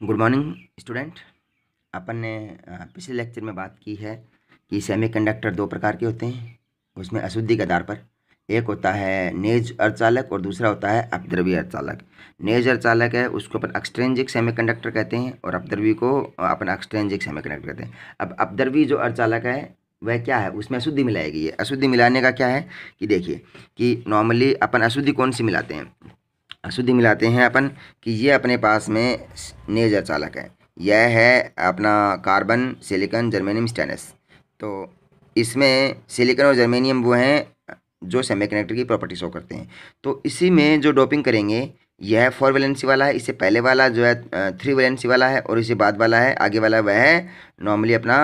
Good morning student. अपन ने पिछले lecture में बात की है कि सेमीकंडक्टर दो प्रकार के होते हैं, उसमें अशुद्धि के आधार पर। एक होता है नेज अर्धचालक और दूसरा होता है अपद्रव्य अर्धचालक। नेज अर्धचालक है उसको अपन एक्सट्रिंसिक सेमीकंडक्टर कहते हैं और अपद्रव्य को अपन एक्सट्रिंसिक सेमीकंडक्टर कहते हैं। अब अपद्रव्य जो अर्धचालक है वह क्या है, उसमें अशुद्धि मिलाएगी। ये अशुद्धि मिलाने का क्या है कि देखिए कि नॉर्मली अपन अशुद्धि कौन सी मिलाते हैं, अशुद्धि मिलाते हैं अपन कि ये अपने पास में नेज अर्धचालक है, यह है अपना कार्बन, सिलिकॉन, जर्मेनियम, स्टेनलेस। तो इसमें सिलिकॉन और जर्मेनियम वो हैं जो सेमीकंडक्टर की प्रॉपर्टी शो करते हैं। तो इसी में जो डोपिंग करेंगे यह 4 वैलेंसी वाला है, इससे पहले वाला जो है 3 वैलेंसी वाला है और इससे बाद वाला है आगे वाला वह है नॉर्मली अपना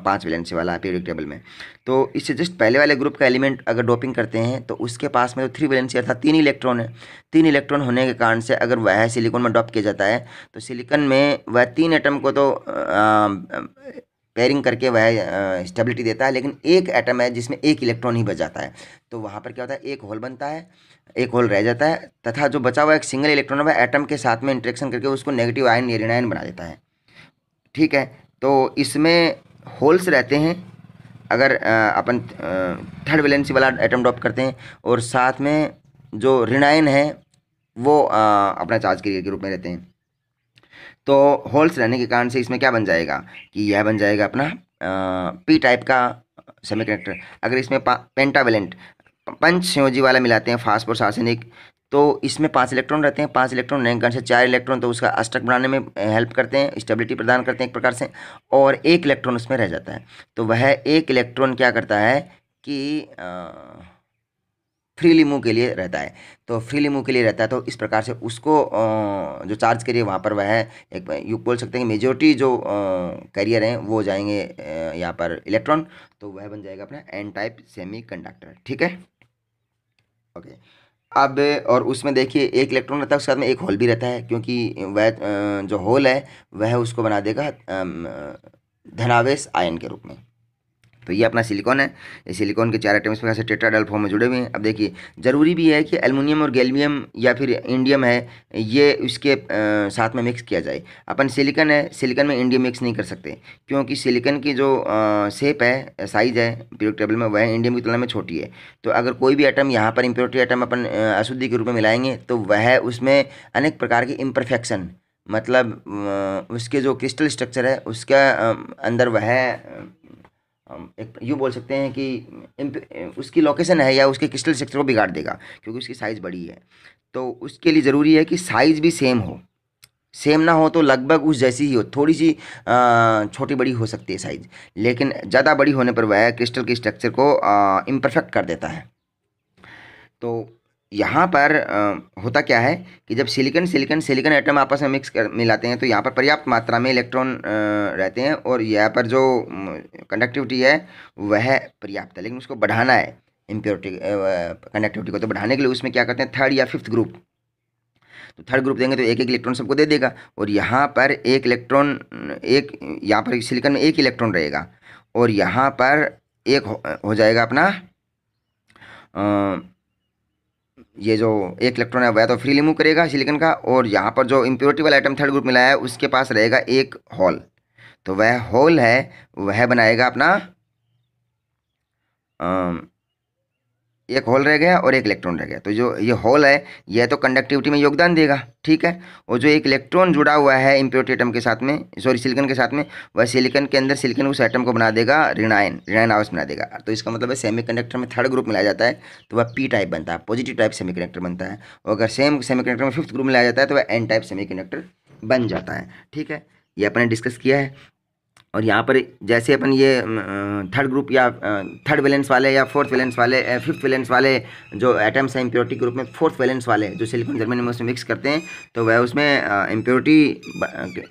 5 वैलेंसी वाला है पीरियोडिक टेबल में। तो इससे जस्ट पहले वाले ग्रुप का एलिमेंट अगर डोपिंग करते हैं तो उसके पास में तो 3 वैलेंसी अर्थात 3 इलेक्ट्रॉन है। 3 इलेक्ट्रॉन होने के कारण से अगर वह सिलिकॉन में डॉप किया जाता है तो सिलिकॉन में वह 3 एटम को तो पेयरिंग करके वह स्टेबिलिटी देता है, लेकिन एक एटम है जिसमें एक इलेक्ट्रॉन ही बच जाता है। तो वहाँ पर क्या होता है, एक होल बनता है, एक होल रह जाता है तथा जो बचा हुआ एक सिंगल इलेक्ट्रॉन है वह एटम के साथ में इंटरेक्शन करके उसको नेगेटिव आयन या ऋण आयन बना देता है। ठीक है, तो इसमें होल्स रहते हैं अगर अपन थर्ड वैलेंसी वाला एटम ड्रॉप करते हैं और साथ में जो ऋण आयन है वो अपना चार्ज कैरियर के रूप में रहते हैं। तो होल्स रहने के कारण से इसमें क्या बन जाएगा कि यह बन जाएगा अपना पी टाइप का सेमीकंडक्टर। अगर इसमें पेंटावेलेंट पंच संयोजी वाला मिलाते हैं फास्फोरस आर्सेनिक तो इसमें 5 इलेक्ट्रॉन रहते हैं। 5 इलेक्ट्रॉन रहने के कारण से 4 इलेक्ट्रॉन तो उसका अष्टक बनाने में हेल्प करते हैं, स्टेबिलिटी प्रदान करते हैं एक प्रकार से, और एक इलेक्ट्रॉन उसमें रह जाता है। तो वह एक इलेक्ट्रॉन क्या करता है कि फ्रीली मूव के लिए रहता है। तो फ्रीली मूव के लिए रहता है तो इस प्रकार से उसको जो चार्ज करिए वहाँ पर वह एक यू बोल सकते हैं कि मेजोरिटी जो कैरियर हैं वो जाएंगे यहाँ पर इलेक्ट्रॉन, तो वह बन जाएगा अपना एन टाइप सेमीकंडक्टर। ठीक है, ओके। अब और उसमें देखिए एक इलेक्ट्रॉन रहता है उसके साथ में एक होल भी रहता है, क्योंकि वह जो होल है वह उसको बना देगा धनावेश आयन के रूप में। तो ये अपना सिलिकॉन है, इस सिलिकॉन के 4 एटम इस प्रकार से टेट्राहेड्रल फॉर्म में जुड़े हुए हैं। अब देखिए जरूरी भी है कि एल्युमिनियम और गैलियम या फिर इंडियम है ये उसके साथ में मिक्स किया जाए। अपन सिलिकॉन है, सिलिकॉन में इंडियम मिक्स नहीं कर सकते क्योंकि सिलिकॉन की जो शेप है, साइज है पीरियोडिक टेबल में वह इंडियम की तुलना में छोटी है। तो अगर कोई भी एटम यहाँ पर इम्प्योरिटी एटम अपन अशुद्धि के रूप में मिलाएंगे तो वह उसमें अनेक प्रकार की इम्परफेक्शन, मतलब उसके जो क्रिस्टल स्ट्रक्चर है उसका अंदर वह एक यूँ बोल सकते हैं कि उसकी लोकेशन है या उसके क्रिस्टल स्ट्रक्चर को बिगाड़ देगा क्योंकि उसकी साइज़ बड़ी है। तो उसके लिए ज़रूरी है कि साइज़ भी सेम हो, सेम ना हो तो लगभग उस जैसी ही हो, थोड़ी सी छोटी बड़ी हो सकती है साइज़, लेकिन ज़्यादा बड़ी होने पर वह क्रिस्टल के स्ट्रक्चर को इम्परफेक्ट कर देता है। तो यहाँ पर होता क्या है कि जब सिलिकॉन एटम आपस में मिलाते हैं तो यहाँ पर पर्याप्त मात्रा में इलेक्ट्रॉन रहते हैं और यहाँ पर जो कंडक्टिविटी है वह पर्याप्त है, लेकिन उसको बढ़ाना है इम्प्योरिटी कंडक्टिविटी को। तो बढ़ाने के लिए उसमें क्या करते हैं, थर्ड या फिफ्थ ग्रुप। तो थर्ड ग्रुप देंगे तो एक एक इलेक्ट्रॉन सबको दे देगा और यहाँ पर एक इलेक्ट्रॉन, एक यहाँ पर सिलिकॉन में एक इलेक्ट्रॉन रहेगा और यहाँ पर एक हो जाएगा अपना ये जो एक इलेक्ट्रॉन है वह तो फ्रीली मूव करेगा सिलिकॉन का, और यहाँ पर जो इम्प्योरिटी वाला आइटम थर्ड ग्रुप मिला है उसके पास रहेगा एक होल। तो वह होल है वह बनाएगा अपना एक होल रह गया और एक इलेक्ट्रॉन रह गया। तो जो ये होल है यह तो कंडक्टिविटी में योगदान देगा, ठीक है। और जो एक इलेक्ट्रॉन जुड़ा हुआ है इम्प्योरिटी एटम के साथ में, सॉरी सिलिकॉन के साथ में, वह सिलिकॉन के अंदर सिलिकॉन उस एटम को बना देगा ऋण आयन आवेश बना देगा। तो इसका मतलब है सेमीकंडक्टर में थर्ड ग्रुप मिलाया जाता है तो वह पी टाइप बनता है, पॉजिटिव टाइप सेमीकंडक्टर बनता है। और अगर सेम सेमीकंडक्टर में फिफ्थ ग्रुप मिलाया जाता है तो वह एन टाइप सेमीकंडक्टर बन जाता है, ठीक है। ये अपने डिस्कस किया है। और यहाँ पर जैसे अपन ये थर्ड ग्रुप या थर्ड वैलेंस वाले या फोर्थ वैलेंस वाले फिफ्थ वैलेंस वाले जो एटम्स हैं इम्प्योरिटी ग्रुप में, फोर्थ वैलेंस वाले जो सिलिकॉन जर्मेनियम उसमें मिक्स करते हैं तो वह उसमें इम्प्योरिटी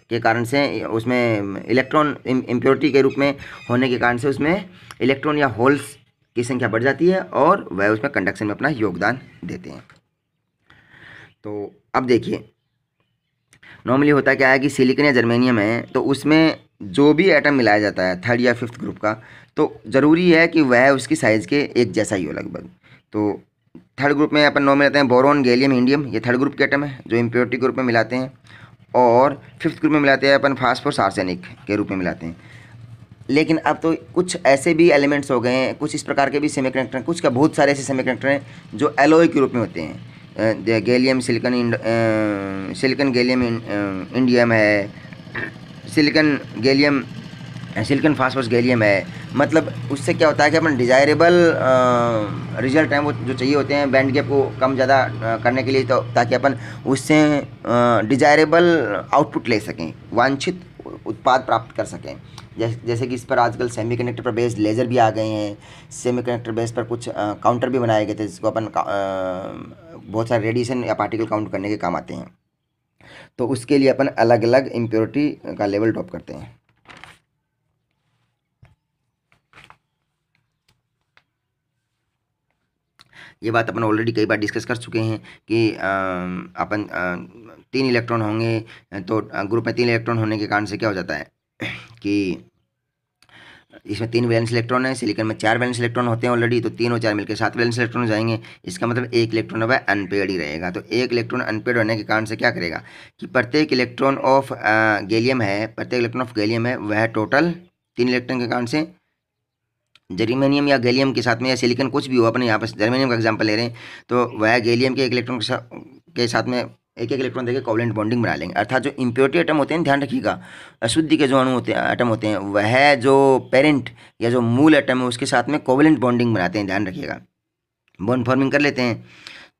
के कारण से उसमें इलेक्ट्रॉन इम्प्योरिटी के रूप में होने के कारण से उसमें इलेक्ट्रॉन या होल्स की संख्या बढ़ जाती है और वह उसमें कंडक्शन में अपना योगदान देते हैं। तो अब देखिए नॉर्मली होता क्या है कि सिलिकॉन या जर्मेनियम है तो उसमें जो भी एटम मिलाया जाता है थर्ड या फिफ्थ ग्रुप का तो ज़रूरी है कि वह उसकी साइज़ के एक जैसा ही हो लगभग। तो थर्ड ग्रुप में अपन नॉर्मल लेते हैं बोरोन, गैलियम, इंडियम, ये थर्ड ग्रुप के एटम है जो इम्प्योरिटी ग्रुप में मिलाते हैं। और फिफ्थ ग्रुप में मिलाते हैं अपन फास्फोरस आर्सेनिक के रूप में मिलाते हैं। लेकिन अब तो कुछ ऐसे भी एलिमेंट्स हो गए हैं, कुछ इस प्रकार के भी सेमीकंडक्टर हैं, कुछ का बहुत सारे ऐसे सेमीकंडक्टर हैं जो एलॉय के रूप में होते हैं। गैलियम सिलिकॉन गैलियम इंडियम है, silicon gallium silicon phosphorus gallium है। मतलब उससे क्या होता है कि अपन डिज़ायरेबल रिजल्ट हैं वो जो चाहिए होते हैं बैंड गैप को कम ज़्यादा करने के लिए, तो ताकि अपन उससे डिज़ायरेबल आउटपुट ले सकें, वांछित उत्पाद प्राप्त कर सकें। जैसे कि इस पर आजकल सेमीकंडक्टर पर बेस्ड लेज़र भी आ गए हैं, सेमीकंडक्टर बेस पर कुछ काउंटर भी बनाए गए थे जिसको अपन बहुत सारे रेडिएशन या पार्टिकल काउंट करने के काम आते हैं। तो उसके लिए अपन अलग अलग इम्प्योरिटी का लेवल ड्रॉप करते हैं। ये बात अपन ऑलरेडी कई बार डिस्कस कर चुके हैं कि अपन 3 इलेक्ट्रॉन होंगे, तो ग्रुप में 3 इलेक्ट्रॉन होने के कारण से क्या हो जाता है कि इसमें 3 वैलेंस इलेक्ट्रॉन है, सिलिकॉन में 4 वैलेंस इलेक्ट्रॉन होते हैं ऑलरेडी, तो 3 और 4 मिलकर 7 वैलेंस इलेक्ट्रॉन हो जाएंगे। इसका मतलब एक इलेक्ट्रॉन वह अनपेयर्ड ही रहेगा। तो एक इलेक्ट्रॉन अनपेयर्ड होने के कारण से क्या करेगा कि प्रत्येक इलेक्ट्रॉन ऑफ गैलियम है वह टोटल 3 इलेक्ट्रॉन के कारण से जर्मेनियम या गैलियम के साथ में या सिलिकॉन कुछ भी हो, अपने यहाँ पर जर्मेनियम का एग्जांपल ले रहे हैं, तो वह गैलियम के एक इलेक्ट्रॉन के साथ में एक इलेक्ट्रॉन देकर कोवेलेंट बॉन्डिंग बना लेंगे। अर्थात जो इम्प्योरिटी एटम होते हैं, ध्यान रखिएगा, अशुद्धि के जो अणु होते हैं, एटम होते हैं, वह जो पेरेंट या जो मूल एटम है उसके साथ में कोवेलेंट बॉन्डिंग बनाते हैं, ध्यान रखिएगा, बॉन्ड फॉर्मिंग कर लेते हैं।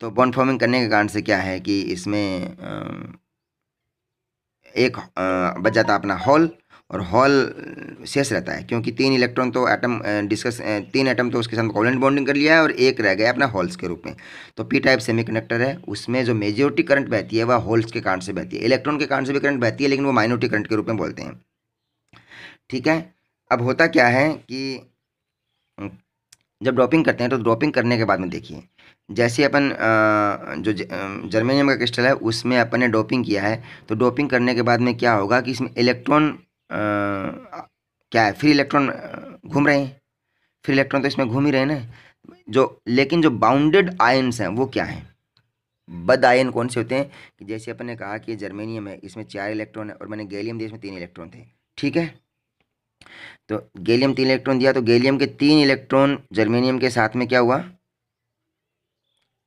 तो बॉन्ड फॉर्मिंग करने के कारण से क्या है कि इसमें एक बच जाता है अपना हॉल, और हॉल शेष रहता है, क्योंकि 3 इलेक्ट्रॉन तो एटम 3 एटम तो उसके साथ कोवेलेंट बॉन्डिंग कर लिया है और एक रह गया अपना हॉल्स के रूप में। तो पी टाइप सेमीकंडक्टर है, उसमें जो मेजॉरिटी करंट बहती है वह होल्स के कारण से बहती है। इलेक्ट्रॉन के कारण से भी करंट बहती है, लेकिन वो माइनॉरिटी करंट के रूप में बोलते हैं। ठीक है, अब होता क्या है कि जब ड्रॉपिंग करते हैं तो ड्रॉपिंग करने के बाद में देखिए, जैसे अपन जो जर्मेनियम का क्रिस्टल है उसमें अपन ने डोपिंग किया है, तो डोपिंग करने के बाद में क्या होगा कि इसमें इलेक्ट्रॉन क्या है, फ्री इलेक्ट्रॉन घूम रहे हैं, फ्री इलेक्ट्रॉन तो इसमें घूम ही रहे हैं ना। लेकिन जो बाउंडेड आयन्स हैं वो क्या हैं, बद आयन कौन से होते हैं, कि जैसे अपन ने कहा कि जर्मेनियम है, इसमें 4 इलेक्ट्रॉन है, और मैंने गैलियम दिया इसमें 3 इलेक्ट्रॉन थे। ठीक है, तो गैलियम 3 इलेक्ट्रॉन दिया, तो गैलियम के 3 इलेक्ट्रॉन जर्मेनियम के साथ में क्या हुआ,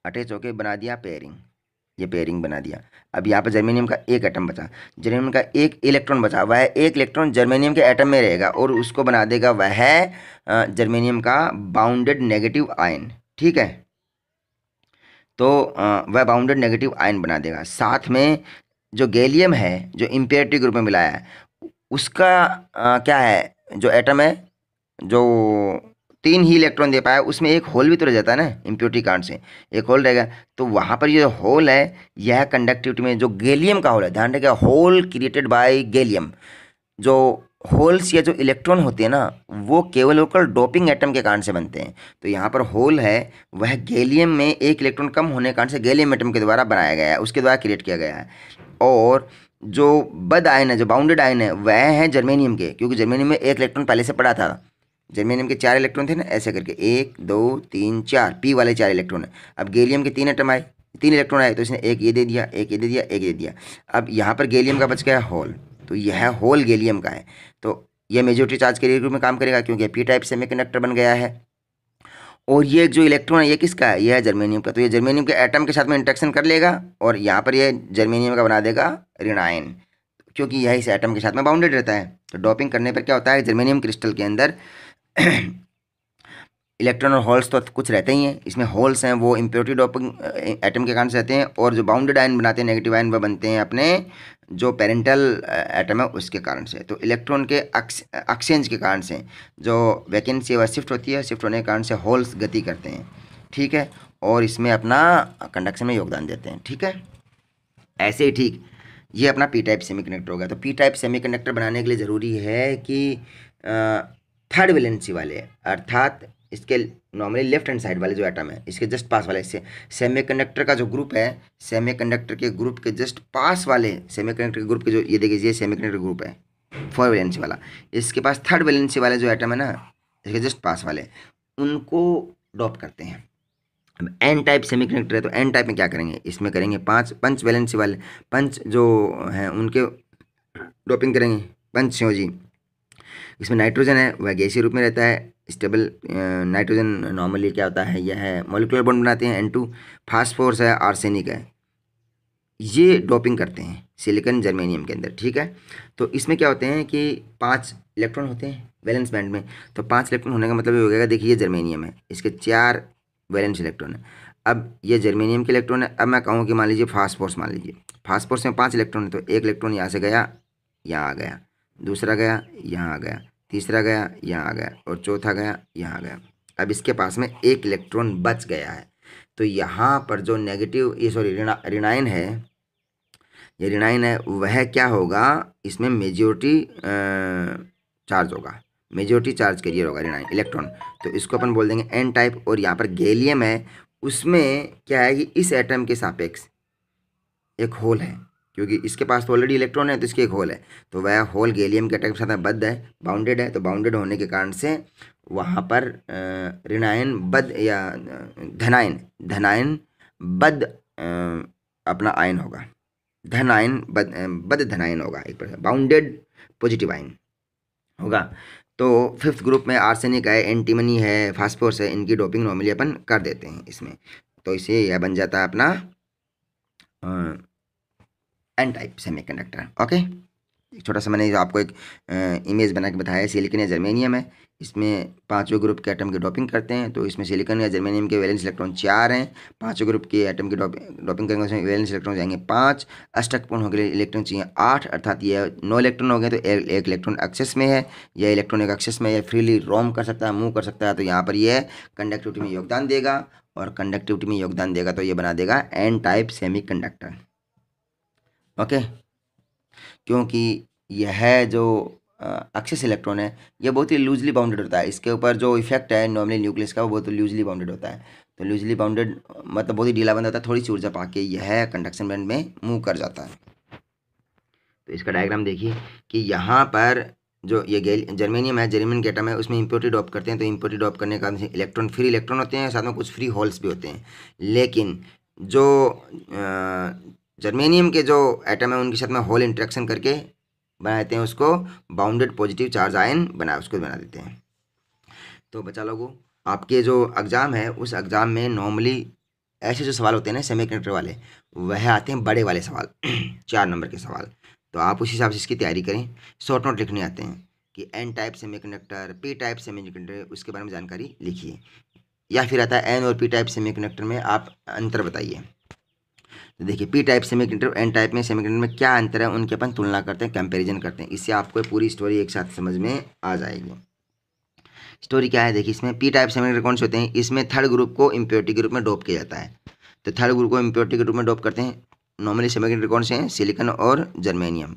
अटैच होके बना दिया पेयरिंग, ये पेयरिंग बना दिया। अब यहाँ पर जर्मेनियम का एक एटम बचा, जर्मेनियम का एक इलेक्ट्रॉन बचा, वह एक इलेक्ट्रॉन जर्मेनियम के एटम में रहेगा और उसको बना देगा वह जर्मेनियम का बाउंडेड नेगेटिव आयन। ठीक है, तो वह बाउंडेड नेगेटिव आयन बना देगा। साथ में जो गैलियम है जो इम्प्योरिटी ग्रुप में मिलाया है उसका क्या है, जो एटम है जो 3 ही इलेक्ट्रॉन दे पाया, उसमें एक होल भी तो रह जाता है ना, इम्प्योरिटी कारण से एक होल रहेगा। तो वहाँ पर ये होल है, यह कंडक्टिविटी में जो गैलियम का होल है, ध्यान रखिएगा, होल क्रिएटेड बाय गैलियम, जो होल्स या जो इलेक्ट्रॉन होते हैं ना वो केवल लोकल डोपिंग एटम के कारण से बनते हैं। तो यहाँ पर होल है वह गैलियम में एक इलेक्ट्रॉन कम होने के कारण से गैलियम एटम के द्वारा बनाया गया है, उसके द्वारा क्रिएट किया गया है। और जो बद आयन है, जो बाउंडेड आयन है, वह है जर्मेनियम के, क्योंकि जर्मेनियम में एक इलेक्ट्रॉन पहले से पड़ा था। जर्मेनियम के 4 इलेक्ट्रॉन थे ना, ऐसे करके 1 2 3 4 पी वाले 4 इलेक्ट्रॉन है। अब गैलियम के 3 एटम आए, 3 इलेक्ट्रॉन आए, तो इसने एक ये दे दिया, एक ये दे दिया, एक ये दे दिया। अब यहाँ पर गैलियम का बच गया होल, तो यह होल गैलियम का है, तो यह मेजॉरिटी चार्ज के रूप में काम करेगा क्योंकि पी टाइप सेमीकंडक्टर बन गया है। और ये जो इलेक्ट्रॉन है ये किसका है, यह है जर्मेनियम का, तो ये जर्मेनियम के एटम के साथ में इंटरेक्शन कर लेगा और यहाँ पर ये जर्मेनियम का बना देगा ऋण आयन, क्योंकि यह इस एटम के साथ में बाउंडेड रहता है। तो डोपिंग करने पर क्या होता है, जर्मेनियम क्रिस्टल के अंदर इलेक्ट्रॉन और होल्स तो कुछ रहते ही हैं, इसमें होल्स हैं वो इम्प्योरिटी डोपिंग एटम के कारण से रहते हैं, और जो बाउंडेड आयन बनाते हैं नेगेटिव आयन वह बनते हैं अपने जो पेरेंटल एटम है उसके कारण से। तो इलेक्ट्रॉन के एक्सचेंज के कारण से जो वैकेंसी है वह शिफ्ट होती है, शिफ्ट होने के कारण से होल्स गति करते हैं। ठीक है, और इसमें अपना कंडक्शन में योगदान देते हैं। ठीक है, ऐसे ही ठीक ये अपना पी टाइप सेमीकंडक्टर हो गया। तो पी टाइप सेमीकंडक्टर बनाने के लिए ज़रूरी है कि थर्ड वैलेंसी वाले, अर्थात इसके नॉर्मली लेफ्ट हैंड साइड वाले जो एटम है इसके जस्ट पास वाले, इससे सेमीकंडक्टर का जो ग्रुप है, सेमीकंडक्टर के ग्रुप के जस्ट पास वाले सेमीकंडक्टर के ग्रुप के जो ये देखिए ये सेमीकंडक्टर ग्रुप है 4 वैलेंसी वाला, इसके पास थर्ड वैलेंसी वाले जो एटम है ना इसके जस्ट पास वाले, उनको डॉप करते हैं। अब एन टाइप सेमीकंडक्टर है तो एन टाइप में क्या करेंगे, इसमें करेंगे पंच वैलेंसी वाले पंच जो हैं उनके डोपिंग करेंगे, पंच जी। इसमें नाइट्रोजन है वह गैसीय रूप में रहता है, स्टेबल नाइट्रोजन नॉर्मली क्या होता है, यह है मॉलिक्यूलर बॉन्ड बनाते हैं N2। फास्फोरस है, आर्सेनिक है, ये डोपिंग करते हैं सिलिकॉन जर्मेनियम के अंदर, ठीक है। तो इसमें क्या होते हैं कि 5 इलेक्ट्रॉन होते हैं वैलेंस बैंड में, तो 5 इलेक्ट्रॉन होने का मतलब ये हो गया, देखिए ये जर्मेनियम है, इसके 4 वैलेंस इलेक्ट्रॉन है। अब ये जर्मेनियम के इलेक्ट्रॉन है। अब मैं कहूँ कि मान लीजिए फास्फोरस, मान लीजिए फास्फोरस में 5 इलेक्ट्रॉन है, तो एक इलेक्ट्रॉन यहाँ से गया, यहाँ आ गया, दूसरा गया, यहाँ आ गया, तीसरा गया, यहाँ आ गया, और चौथा गया, यहाँ आ गया। अब इसके पास में एक इलेक्ट्रॉन बच गया है, तो यहाँ पर जो नेगेटिव ये सॉरी ऋणायन है, ये ऋणायन है वह क्या होगा, इसमें मेजॉरिटी चार्ज होगा, मेजॉरिटी चार्ज कैरियर होगा ऋणायन इलेक्ट्रॉन, तो इसको अपन बोल देंगे एन टाइप। और यहाँ पर गैलियम है, उसमें क्या है कि इस एटम के सापेक्ष एक होल है, क्योंकि इसके पास तो ऑलरेडी इलेक्ट्रॉन है तो इसके एक होल है, तो वह होल गैलियम के एटम के साथ में बद्ध है, बाउंडेड है, तो बाउंडेड होने के कारण से वहाँ पर ऋणायन बद्ध या धनायन बद्ध अपना आयन होगा, धन आयन बद्ध धनायन होगा, एक प्रकार बाउंडेड पॉजिटिव आयन होगा। तो 5th ग्रुप में आर्सेनिक है, एंटीमनी है, फास्फोरस है, इनकी डोपिंग नॉर्मली अपन कर देते हैं इसमें, तो इसे यह बन जाता है अपना एन टाइप सेमीकंडक्टर। ओके, एक छोटा सा मैंने आपको एक इमेज बना के बताया है, सिलिकॉन या जर्मेनियम है, इसमें 5वें ग्रुप के एटम की डोपिंग करते हैं, तो इसमें सिलिकॉन या जर्मेनियम के वैलेंस इलेक्ट्रॉन 4 हैं, 5वें ग्रुप के एटम की डोपिंग करेंगे, उसमें वैलेंस इलेक्ट्रॉन जाएंगे 5, अष्टक पूर्ण होने के लिए इलेक्ट्रॉन चाहिए 8, अर्थात ये 9 इलेक्ट्रॉन हो गए, तो एक इलेक्ट्रॉन एक्सेस में है, यह इलेक्ट्रॉन एक एक्सेस में, यह फ्रीली रोम कर सकता है, मूव कर सकता है, तो यहाँ पर यह कंडक्टिविटी में योगदान देगा, और कंडक्टिविटी में योगदान देगा तो ये बना देगा एन टाइप सेमीकंडक्टर। ओके, क्योंकि यह जो एक्सेस इलेक्ट्रॉन है यह बहुत ही लूजली बाउंडेड होता है, इसके ऊपर जो इफेक्ट है नॉर्मली न्यूक्लियस का वो बहुत लूजली बाउंडेड होता है, तो लूजली बाउंडेड मतलब बहुत ही ढीला बंद होता है, थोड़ी सी ऊर्जा पाके यह कंडक्शन बैंड में मूव कर जाता है। तो इसका डायग्राम देखिए कि यहाँ पर जो ये जर्मेनियम है, जर्मेनियम के एटम है, उसमें इम्प्योरिटी डॉप करते हैं, तो इम्प्योरिटी डॉप करने का इलेक्ट्रॉन फ्री इलेक्ट्रॉन होते हैं, साथ में कुछ फ्री होल्स भी होते हैं, लेकिन जो जर्मेनियम के जो एटम है उनके साथ में होल इंटरेक्शन करके बना देते हैं, उसको बाउंडेड पॉजिटिव चार्ज आयन उसको बना देते हैं। तो बच्चा लोगों, आपके जो एग्ज़ाम है उस एग्ज़ाम में नॉर्मली ऐसे जो सवाल होते हैं ना सेमीकंडक्टर वाले, वह आते हैं बड़े वाले सवाल 4 नंबर के सवाल, तो आप उस हिसाब से इसकी तैयारी करें। शॉर्ट नोट लिखने आते हैं कि N type semiconductor, P type semiconductor, उसके बारे में जानकारी लिखिए, या फिर आता है एन और पी टाइप सेमीकंडक्टर में आप अंतर बताइए। तो देखिए P type semiconductor N type में सेमीकंडक्टर में क्या अंतर है, उनके अपन तुलना करते हैं, कंपैरिजन करते हैं, इससे आपको पूरी स्टोरी एक साथ समझ में आ जाएगी। स्टोरी क्या है देखिए, इसमें पी टाइप सेमीकंडक्टर कौन से होते हैं, इसमें थर्ड ग्रुप को इम्प्योरिटी के रूप में डोप किया जाता है, तो थर्ड ग्रुप को इम्प्योरिटी के रूप में डोप करते हैं। नॉर्मली सेमीकंडक्टर कौन से हैं, सिलिकॉन और जर्मेनियम,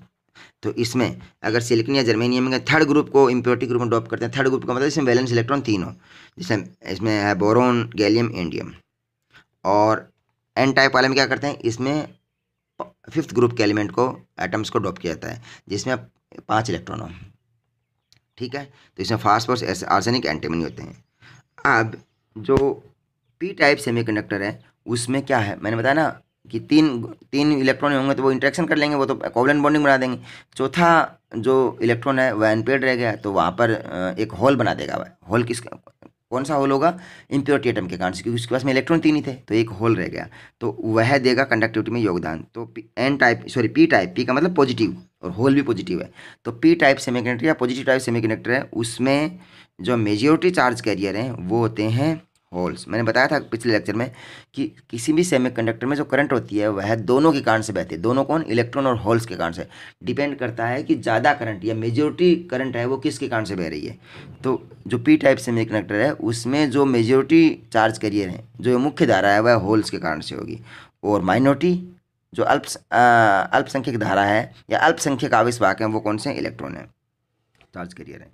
तो इसमें अगर सिलिकॉन या जर्मेनियम के थर्ड ग्रुप को इम्प्योरिटी के रूप में डोप करते हैं, थर्ड ग्रुप का मतलब इसमें वैलेंस इलेक्ट्रॉन 3 हो, जैसे इसमें है बोरोन, गैलियम, इंडियम। और एन टाइप वाले में क्या करते हैं, इसमें 5th ग्रुप के एलिमेंट को एटम्स को डॉप किया जाता है, जिसमें 5 इलेक्ट्रॉन हो, ठीक है। तो इसमें फास्फोरस, आर्सेनिक, एंटीमनी होते हैं। अब जो पी टाइप सेमीकंडक्टर है उसमें क्या है, मैंने बताया ना कि तीन इलेक्ट्रॉन होंगे तो वो इंटरेक्शन कर लेंगे, वो तो कोवलेंट बॉन्डिंग बना देंगे, चौथा जो इलेक्ट्रॉन है वह अनपेयर्ड रह गया, तो वहाँ पर एक होल बना देगा। वह होल कौन सा होल होगा, इम्प्योरिटी एटम के कारण से, क्योंकि उसके पास में इलेक्ट्रॉन 3 ही थे, तो एक होल रह गया, तो वह देगा कंडक्टिविटी में योगदान। तो पी टाइप, पी का मतलब पॉजिटिव और होल भी पॉजिटिव है, तो पी टाइप सेमीकंडक्टर या पॉजिटिव टाइप सेमीकंडक्टर है, उसमें जो मेजॉरिटी चार्ज कैरियर हैं वो होते हैं होल्स। मैंने बताया था पिछले लेक्चर में कि किसी भी सेमीकंडक्टर में जो करंट होती है वह दोनों के कारण से बहती है, दोनों कौन, इलेक्ट्रॉन और होल्स के कारण से। डिपेंड करता है कि ज़्यादा करंट या मेजॉरिटी करंट है वो किसके कारण से बह रही है। तो जो पी टाइप सेमीकंडक्टर है उसमें जो मेजॉरिटी चार्ज कैरियर है, जो मुख्य धारा है वह होल्स के कारण से होगी, और माइनॉरिटी जो अल्पसंख्यक धारा है या अल्पसंख्यक आवेश वाहक हैं वो कौन से, इलेक्ट्रॉन है, चार्ज कैरियर है।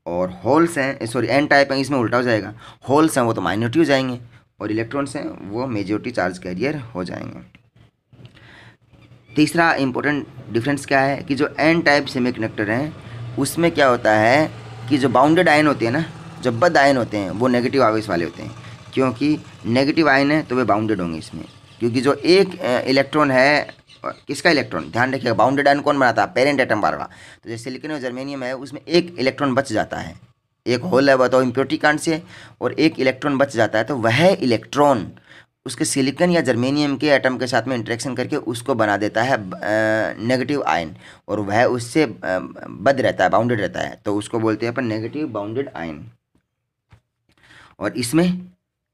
और होल्स हैं, सॉरी एन टाइप है, इसमें उल्टा हो जाएगा, होल्स हैं वो तो माइनॉरिटी हो जाएंगे, और इलेक्ट्रॉन्स हैं वो मेजॉरिटी चार्ज कैरियर हो जाएंगे। तीसरा इंपॉर्टेंट डिफरेंस क्या है कि जो एन टाइप सेमीकंडक्टर हैं उसमें क्या होता है कि जो बाउंडेड आयन होते हैं ना, जो बद्ध आयन होते हैं वो नेगेटिव आवेश वाले होते हैं, क्योंकि नेगेटिव आयन है तो वे बाउंडेड होंगे इसमें, क्योंकि जो एक इलेक्ट्रॉन है, किसका इलेक्ट्रॉन, ध्यान रखिएगा, बाउंडेड आयन कौन बनाता है, पेरेंट एटम वाला। तो जैसे सिलिकॉन और जर्मेनियम है, उसमें एक इलेक्ट्रॉन बच जाता है, एक होल है बताओ इम्प्योरिटी कांड से, और एक इलेक्ट्रॉन बच जाता है, तो वह इलेक्ट्रॉन उसके सिलिकॉन या जर्मेनियम के एटम के साथ में इंटरेक्शन करके उसको बना देता है नेगेटिव आयन, और वह उससे बद रहता है, बाउंडेड रहता है, तो उसको बोलते हैं अपन नेगेटिव बाउंडेड आयन। और इसमें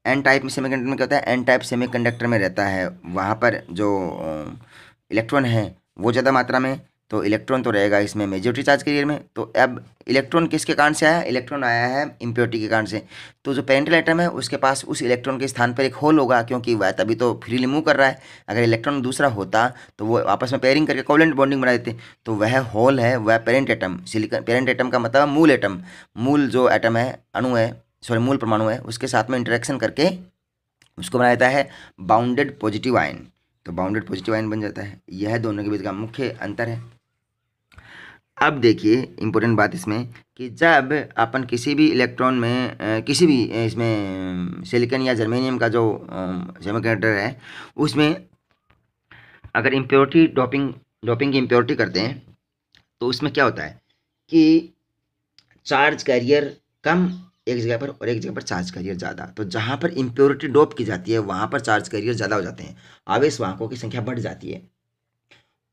एन टाइप में सेमीकंडक्टर में क्या होता है, एन टाइप सेमीकंडक्टर में रहता है, वहाँ पर जो इलेक्ट्रॉन है वो ज़्यादा मात्रा में, तो इलेक्ट्रॉन तो रहेगा इसमें मेजॉरिटी चार्ज कैरियर में। तो अब इलेक्ट्रॉन किसके कारण से आया, इलेक्ट्रॉन आया है इम्प्योरिटी के कारण से। तो जो पेरेंटल एटम है उसके पास उस इलेक्ट्रॉन के स्थान पर एक होल होगा, क्योंकि वह तभी तो फ्रीली मूव कर रहा है। अगर इलेक्ट्रॉन दूसरा होता तो वो आपस में पेयरिंग करके कोवेलेंट बॉन्डिंग बना देते। तो वह होल है, वह parent atom, silicon parent atom का मतलब मूल एटम, मूल जो एटम है, अणु है, सॉरी मूल परमाणु है, उसके साथ में इंटरेक्शन करके उसको बना देता है बाउंडेड पॉजिटिव आयन। तो बाउंडेड पॉजिटिव आयन बन जाता है। यह दोनों के बीच का मुख्य अंतर है। अब देखिए इंपॉर्टेंट बात इसमें कि जब अपन किसी भी इलेक्ट्रॉन में किसी भी इसमें सिलिकॉन या जर्मेनियम का जो सेमीकंडक्टर है, उसमें अगर इम्प्योरिटी डोपिंग की इम्प्योरिटी करते हैं तो उसमें क्या होता है कि चार्ज कैरियर कम एक जगह पर और एक जगह पर चार्ज कैरियर ज़्यादा। तो जहाँ पर इम्प्योरिटी डोप की जाती है वहाँ पर चार्ज कैरियर ज़्यादा हो जाते हैं, आवेश वाहकों की संख्या बढ़ जाती है,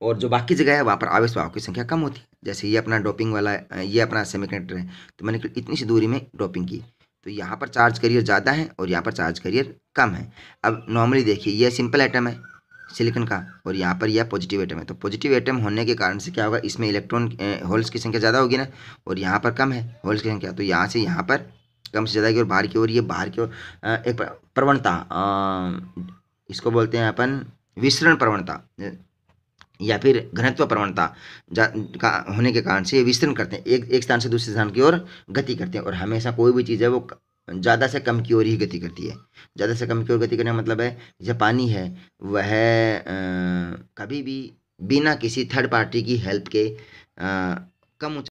और जो बाकी जगह है वहाँ पर आवेश वाहकों की संख्या कम होती है। जैसे ये अपना डोपिंग वाला ये अपना सेमीकंडक्टर है, तो मैंने इतनी सी दूरी में डोपिंग की, तो यहाँ पर चार्ज कैरियर ज़्यादा है और यहाँ पर चार्ज कैरियर कम है। अब नॉर्मली देखिए ये सिंपल एटम है सिलिकॉन का, और यहाँ पर यह पॉजिटिव एटम है। तो पॉजिटिव एटम होने के कारण से क्या होगा, इसमें इलेक्ट्रॉन होल्स की संख्या ज़्यादा होगी ना, और यहाँ पर कम है होल्स की संख्या, तो यहाँ से यहाँ पर कम से ज़्यादा की ओर, बाहर की ओर, ये बाहर की ओर एक प्रवणता, इसको बोलते हैं अपन विसरण प्रवणता या फिर घनत्व प्रवणता का होने के कारण से ये विस्तरण करते हैं, एक स्थान से दूसरे स्थान की ओर गति करते हैं। और हमेशा कोई भी चीज़ है वो ज़्यादा से कम की ओर ही गति करती है। ज़्यादा से कम की ओर गति करने का मतलब है जैसे पानी है, वह कभी भी बिना किसी थर्ड पार्टी की हेल्प के कम